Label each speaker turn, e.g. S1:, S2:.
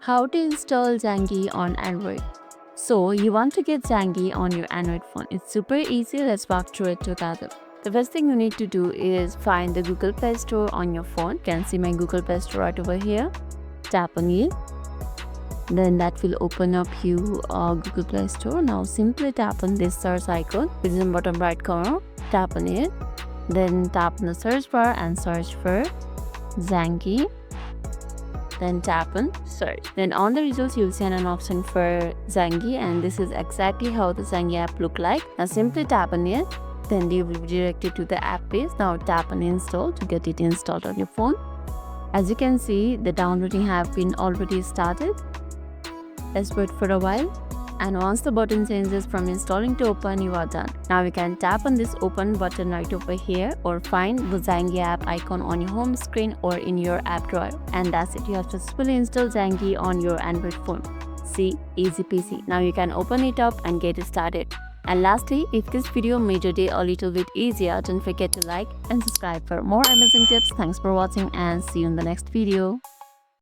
S1: How to install Zangi on Android. So you want to get Zangi on your Android phone. It's super easy. Let's walk through it together. The first thing you need to do is find the Google Play Store on your phone. You can see my Google Play Store right over here. Tap on it. Then that will open up you Google Play Store. Now simply tap on this search icon, which is in bottom right corner. Tap on it. Then tap on the search bar and search for Zangi. Then tap on search. Then on the results you'll see an option for Zangi, and this is exactly how the Zangi app look like. Now simply tap on it. Then you will be directed to the app page. Now tap on install to get it installed on your phone. As you can see, the downloading have been already started. Let's wait for a while. And once the button changes from installing to open, you are done. Now you can tap on this open button right over here, or find the Zangi app icon on your home screen or in your app drawer. And that's it. You have successfully installed Zangi on your Android phone. See, easy peasy. Now you can open it up and get it started. And lastly, if this video made your day a little bit easier, don't forget to like and subscribe for more amazing tips. Thanks for watching and see you in the next video.